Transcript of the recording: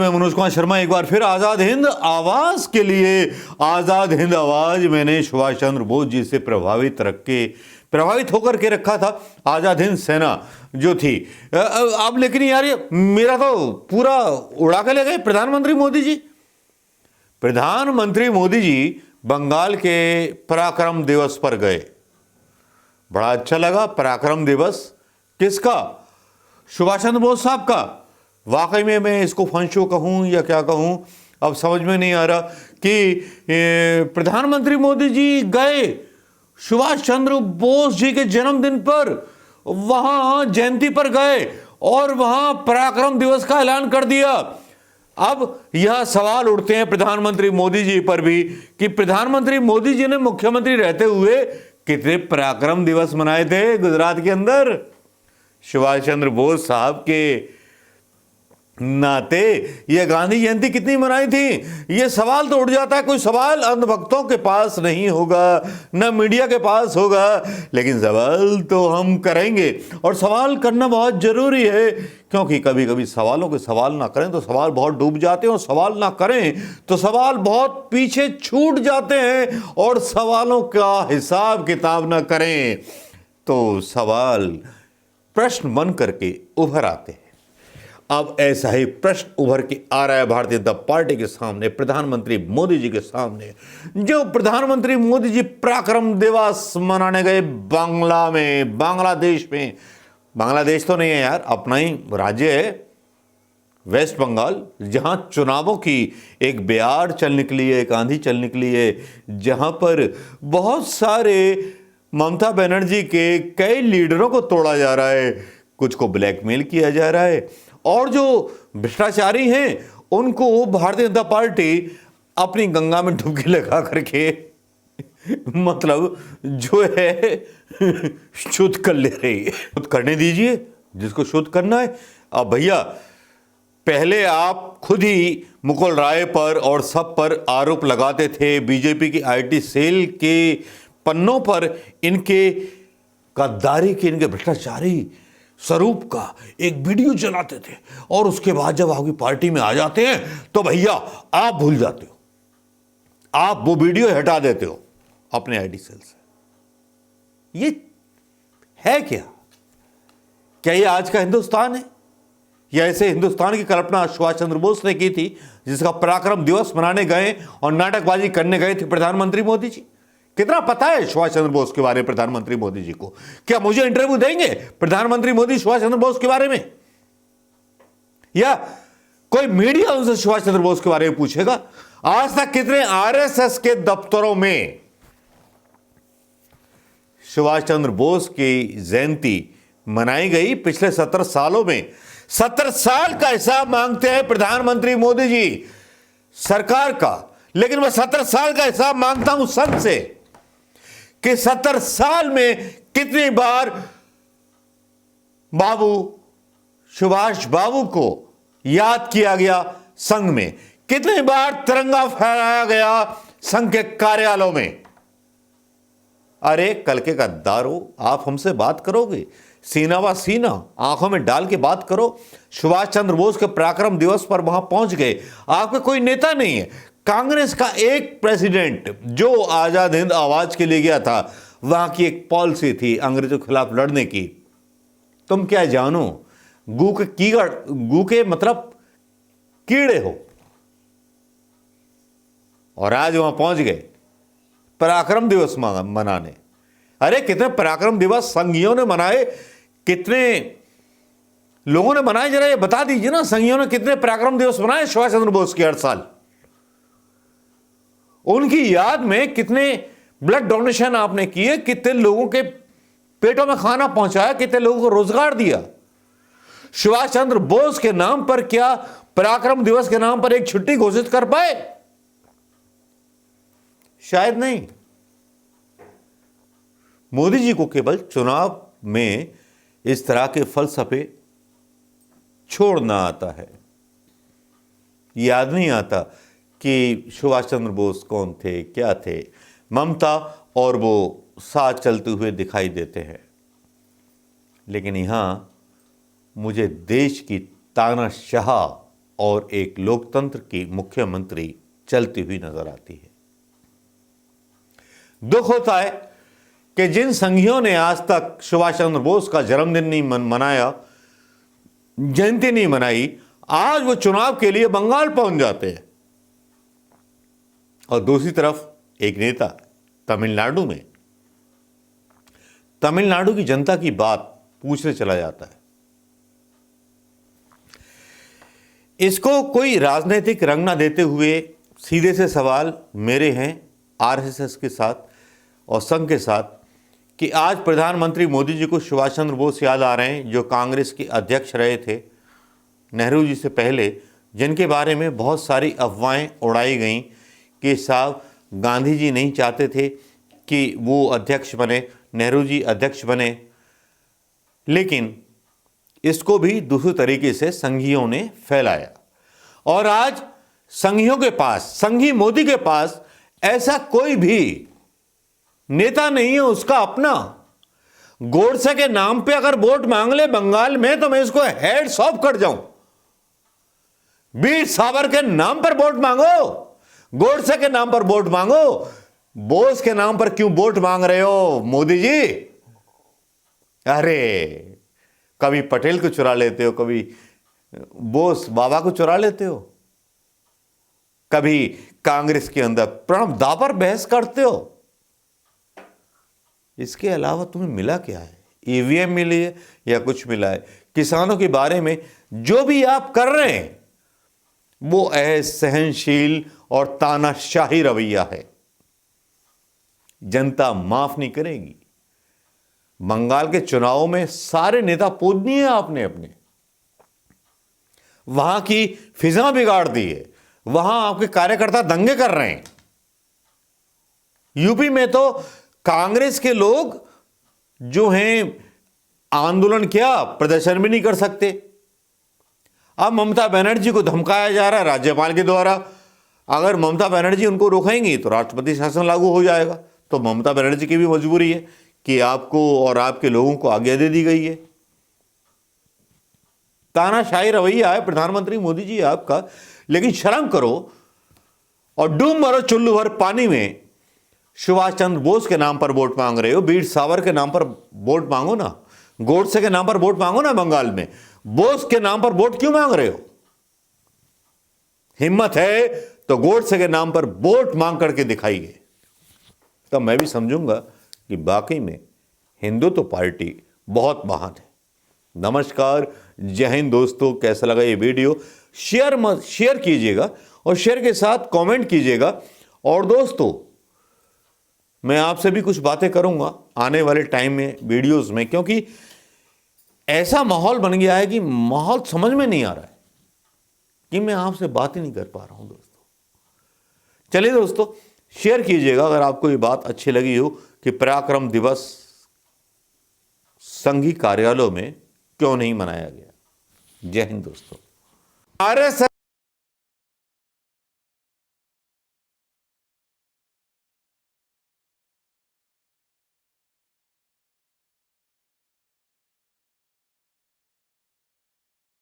मैं मनोज कुमार शर्मा एक बार फिर आजाद हिंद आवाज के लिए। आजाद हिंद आवाज मैंने सुभाष चंद्र बोस जी से प्रभावित होकर के रखा था। आजाद हिंद सेना जो थी अब, लेकिन यार ये मेरा तो पूरा उड़ा के ले गए प्रधानमंत्री मोदी जी। प्रधानमंत्री मोदी जी बंगाल के पराक्रम दिवस पर गए। बड़ा अच्छा लगा। पराक्रम दिवस किसका? सुभाष चंद्र बोस साहब का। वाकई में मैं इसको फन शो कहूँ या क्या कहूँ, अब समझ में नहीं आ रहा कि प्रधानमंत्री मोदी जी गए सुभाष चंद्र बोस जी के जन्मदिन पर, वहां जयंती पर गए और वहां पराक्रम दिवस का ऐलान कर दिया। अब यह सवाल उठते हैं प्रधानमंत्री मोदी जी पर भी कि प्रधानमंत्री मोदी जी ने मुख्यमंत्री रहते हुए कितने पराक्रम दिवस मनाए थे गुजरात के अंदर। सुभाष चंद्र बोस साहब के नाते ये गांधी जयंती कितनी मनाई थी, ये सवाल तो उठ जाता है। कोई सवाल अंधभक्तों के पास नहीं होगा, न मीडिया के पास होगा, लेकिन सवाल तो हम करेंगे और सवाल करना बहुत जरूरी है, क्योंकि कभी कभी सवालों के सवाल ना करें तो सवाल बहुत डूब जाते हैं और सवाल ना करें तो सवाल बहुत पीछे छूट जाते हैं और सवालों का हिसाब किताब ना करें तो सवाल प्रश्न बन करके उभर आते हैं। अब ऐसा ही प्रश्न उभर के आ रहा है भारतीय जनता पार्टी के सामने, प्रधानमंत्री मोदी जी के सामने। जो प्रधानमंत्री मोदी जी पराक्रम दिवस मनाने गए बांग्लादेश में। बांग्लादेश तो नहीं है यार, अपना ही राज्य है वेस्ट बंगाल, जहां चुनावों की एक बयार चल निकली है, एक आंधी चल निकली है, जहां पर बहुत सारे ममता बनर्जी के कई लीडरों को तोड़ा जा रहा है, कुछ को ब्लैकमेल किया जा रहा है और जो भ्रष्टाचारी हैं उनको भारतीय जनता पार्टी अपनी गंगा में डुबकी लगा करके मतलब जो है शुद्ध कर ले रही है। शुद्ध करने दीजिए जिसको शुद्ध करना है। अब भैया पहले आप खुद ही मुकुल राय पर और सब पर आरोप लगाते थे, बीजेपी की आईटी सेल के पन्नों पर इनके गद्दारी के, इनके भ्रष्टाचारी स्वरूप का एक वीडियो चलाते थे और उसके बाद जब आपकी पार्टी में आ जाते हैं तो भैया आप भूल जाते हो, आप वो वीडियो हटा देते हो अपने आईटी सेल से। ये है क्या? क्या ये आज का हिंदुस्तान है? या ऐसे हिंदुस्तान की कल्पना सुभाष चंद्र बोस ने की थी जिसका पराक्रम दिवस मनाने गए और नाटकबाजी करने गए थे प्रधानमंत्री मोदी जी? कितना पता है सुभाष चंद्र बोस के बारे में प्रधानमंत्री मोदी जी को? क्या मुझे इंटरव्यू देंगे प्रधानमंत्री मोदी सुभाष चंद्र बोस के बारे में, या कोई मीडिया उनसे सुभाष चंद्र बोस के बारे में पूछेगा? आज तक कितने आरएसएस के दफ्तरों में सुभाष चंद्र बोस की जयंती मनाई गई पिछले 17 सालों में? 70 साल का हिसाब मांगते हैं प्रधानमंत्री मोदी जी सरकार का, लेकिन मैं 70 साल का हिसाब मांगता हूं संघ से कि 70 साल में कितनी बार सुभाष बाबू को याद किया गया संघ में, कितनी बार तिरंगा फहराया गया संघ के कार्यालयों में। अरे कल के गद्दारों, आप हमसे बात करोगे सीना व सीना आंखों में डाल के बात करो। सुभाष चंद्र बोस के पराक्रम दिवस पर वहां पहुंच गए, आपके कोई नेता नहीं है। कांग्रेस का एक प्रेसिडेंट जो आजाद हिंद आवाज के लिए गया था, वहां की एक पॉलिसी थी अंग्रेजों के खिलाफ लड़ने की। तुम क्या जानो, गू के मतलब कीड़े हो, और आज वहां पहुंच गए पराक्रम दिवस मनाने। अरे कितने पराक्रम दिवस संघियों ने मनाए, कितने लोगों ने मनाए, जरा ये बता दीजिए ना, संघियों ने कितने पराक्रम दिवस मनाए सुभाष चंद्र बोस के हर साल? उनकी याद में कितने ब्लड डोनेशन आपने किए, कितने लोगों के पेटों में खाना पहुंचाया, कितने लोगों को रोजगार दिया? सुभाष चंद्र बोस के नाम पर क्या पराक्रम दिवस के नाम पर एक छुट्टी घोषित कर पाए? शायद नहीं। मोदी जी को केवल चुनाव में इस तरह के फलसफे छोड़ना आता है, याद नहीं आता कि सुभाष चंद्र बोस कौन थे, क्या थे। ममता और वो साथ चलते हुए दिखाई देते हैं, लेकिन यहां मुझे देश की तानाशाह और एक लोकतंत्र की मुख्यमंत्री चलती हुई नजर आती है। दुख होता है कि जिन संघियों ने आज तक सुभाष चंद्र बोस का जन्मदिन नहीं मनाया, जयंती नहीं मनाई, आज वो चुनाव के लिए बंगाल पहुंच जाते हैं। और दूसरी तरफ एक नेता तमिलनाडु में तमिलनाडु की जनता की बात पूछने चला जाता है। इसको कोई राजनीतिक रंग ना देते हुए सीधे से सवाल मेरे हैं आरएसएस के साथ और संघ के साथ कि आज प्रधानमंत्री मोदी जी को सुभाष चंद्र बोस याद आ रहे हैं, जो कांग्रेस के अध्यक्ष रहे थे नेहरू जी से पहले, जिनके बारे में बहुत सारी अफवाहें उड़ाई गईं कि साहब गांधी जी नहीं चाहते थे कि वो अध्यक्ष बने, नेहरू जी अध्यक्ष बने। लेकिन इसको भी दूसरे तरीके से संघियों ने फैलाया और आज संघियों के पास, संघी मोदी के पास ऐसा कोई भी नेता नहीं है उसका अपना। गोडसे के नाम पे अगर वोट मांग ले बंगाल में तो मैं इसको हेड्स ऑफ कर जाऊं। वीर सावर के नाम पर वोट मांगो, गोडसे के नाम पर वोट मांगो, बोस के नाम पर क्यों वोट मांग रहे हो मोदी जी? अरे कभी पटेल को चुरा लेते हो, कभी बोस बाबा को चुरा लेते हो, कभी कांग्रेस के अंदर प्रणब दा पर बहस करते हो। इसके अलावा तुम्हें मिला क्या है? ईवीएम मिली है या कुछ मिला है? किसानों के बारे में जो भी आप कर रहे हैं वो असहनशील और तानाशाही रवैया है। जनता माफ नहीं करेगी। बंगाल के चुनावों में सारे नेता पूजनीय आपने अपने, वहां की फिजा बिगाड़ दी है, वहां आपके कार्यकर्ता दंगे कर रहे हैं। यूपी में तो कांग्रेस के लोग जो हैं आंदोलन क्या, प्रदर्शन भी नहीं कर सकते। अब ममता बनर्जी को धमकाया जा रहा है राज्यपाल के द्वारा। अगर ममता बनर्जी उनको रोकेंगी तो राष्ट्रपति शासन लागू हो जाएगा। तो ममता बनर्जी की भी मजबूरी है कि आपको और आपके लोगों को आज्ञा दे दी गई है। तानाशाही रवैया है प्रधानमंत्री मोदी जी आपका, लेकिन शर्म करो और डूब मरो चुल्लू भर पानी में। सुभाष चंद्र बोस के नाम पर वोट मांग रहे हो, वीर सावर के नाम पर वोट मांगो ना, गोडसे के नाम पर वोट मांगो ना बंगाल में। बोस के नाम पर वोट क्यों मांग रहे हो? हिम्मत है तो गोडसे के नाम पर वोट मांग करके दिखाइए, तब मैं भी समझूंगा कि वाकई में हिंदुत्व पार्टी बहुत महान है। नमस्कार, जय हिंद दोस्तों। कैसा लगा ये वीडियो? शेयर कीजिएगा और शेयर के साथ कमेंट कीजिएगा। और दोस्तों मैं आपसे भी कुछ बातें करूंगा आने वाले टाइम में वीडियोस में, क्योंकि ऐसा माहौल बन गया है कि माहौल समझ में नहीं आ रहा है कि मैं आपसे बात ही नहीं कर पा रहा हूं दोस्तों। चलिए दोस्तों, शेयर कीजिएगा अगर आपको ये बात अच्छी लगी हो कि पराक्रम दिवस संघी कार्यालयों में क्यों नहीं मनाया गया। जय हिंद दोस्तों। आरएसएस